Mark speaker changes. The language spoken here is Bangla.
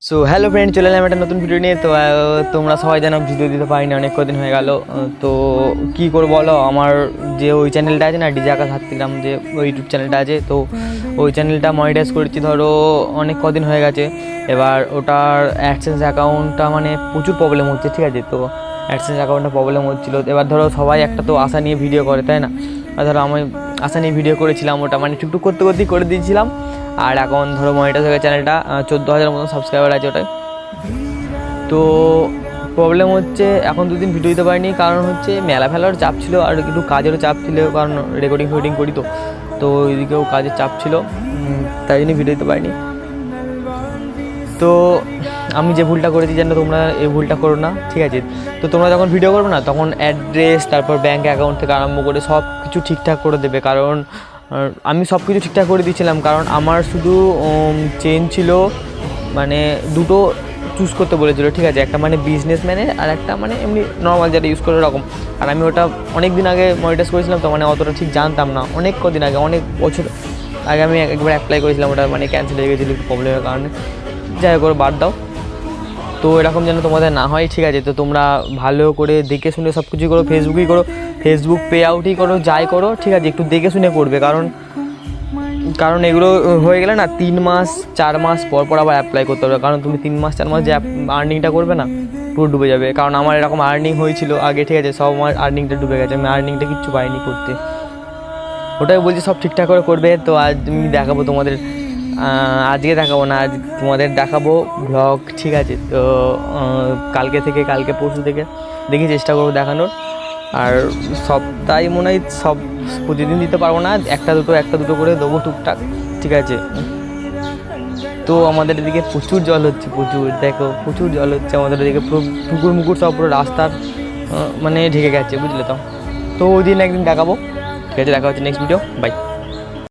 Speaker 1: সো হ্যালো ফ্রেন্ড, চলে এলাম একটা নতুন ভিডিও নিয়ে। তো তোমরা সবাই জানো ভিডিও দিতে পারিনি, অনেক কদিন হয়ে গেল। তো কী করবো বলো, আমার যে ওই চ্যানেলটা আছে না, ডিজে আকাশ হাতিগ্রাম, যে ওই ইউটিউব চ্যানেলটা আছে, তো ওই চ্যানেলটা মনিটাইজ করেছি ধরো অনেক কদিন হয়ে গেছে। এবার ওটার অ্যাডসেন্স অ্যাকাউন্টটা মানে প্রচুর প্রবলেম হচ্ছে, ঠিক আছে। তো অ্যাডসেন্স অ্যাকাউন্টটা প্রবলেম হচ্ছিলো। এবার ধরো সবাই একটা তো আশা নিয়ে ভিডিও করে, তাই না? আর ধরো আমি আশা নিয়ে ভিডিও করেছিলাম, ওটা মানে টুকটুক করতে করতেই করে দিয়েছিলাম। আর এখন ধরো মনিটাইজ হয়ে গেছে চ্যানেলটা, 14,000 মতন সাবস্ক্রাইবার আছে ওটায়। তো প্রবলেম হচ্ছে এখন দুদিন ভিডিও দিতে পারিনি, কারণ হচ্ছে মেলা ফেলার চাপ ছিল আর একটু কাজেরও চাপ ছিল, কারণ রেকর্ডিং ফেকর্ডিং করি। তো ওইদিকেও কাজের চাপ ছিল, তাই জন্য ভিডিও দিতে পারিনি। তো আমি যে ভুলটা করেছি যেন তোমরা এই ভুলটা করো না, ঠিক আছে? তো তোমরা যখন ভিডিও করবে না, তখন অ্যাড্রেস, তারপর ব্যাঙ্ক অ্যাকাউন্ট থেকে আরম্ভ করে সব কিছু ঠিকঠাক করে দেবে। কারণ আমি সব কিছু ঠিকঠাক করে দিয়েছিলাম, কারণ আমার শুধু চেন ছিল, মানে দুটো চুজ করতে বলেছিলো, ঠিক আছে? একটা মানে বিজনেসম্যানের আর একটা মানে এমনি নর্মাল যেটা ইউজ করে ওরকম। আর আমি ওটা অনেক দিন আগে মনিটাইজ করেছিলাম, তো মানে অতটা ঠিক জানতাম না, অনেক কদিন আগে, অনেক বছর আগে আমি একবার অ্যাপ্লাই করেছিলাম, ওটা মানে ক্যান্সেল হয়ে গেছিলো একটু প্রবলেমের কারণে। যাই হোক, বাদ দাও। তো এরকম যেন তোমাদের না হয়, ঠিক আছে? তো তোমরা ভালো করে দেখে শুনে সব কিছুই করো, ফেসবুকই করো, ফেসবুক পে আউটই করো, যাই করো, ঠিক আছে? একটু দেখে শুনে করবে, কারণ এগুলো হয়ে গেলে না 3 মাস 4 মাস পর পর আবার অ্যাপ্লাই করতে হবে। কারণ তুমি 3 মাস 4 মাস যে আর্নিংটা করবে না, পুরো ডুবে যাবে। কারণ আমার এরকম আর্নিং হয়েছিল আগে, ঠিক আছে? সব আমার আর্নিংটা ডুবে গেছে, আমি আর্নিংটা কিচ্ছু পাইনি করতে। ওটাই বলছি, সব ঠিকঠাক করে করবে। তো আজ আমি দেখাবো তোমাদের, আজকে দেখাবো না, আজ তোমাদের দেখাবো ব্লগ, ঠিক আছে? তো কালকে পরশু থেকে দেখি চেষ্টা করবো দেখানোর। আর সপ্তাহে মনে হয় সব প্রতিদিন দিতে পারবো না, একটা দুটো করে দেবো টুকটাক, ঠিক আছে? তো আমাদের এদিকে প্রচুর জল হচ্ছে, দেখো প্রচুর জল হচ্ছে আমাদের এদিকে, পুরো পুকুর মুকুর সব পুরো রাস্তার মানে ঢেকে গেছে, বুঝলে তো? তো ওই দিন একদিন দেখাবো, ঠিক আছে? দেখা হচ্ছে নেক্সট ভিডিও, বাই।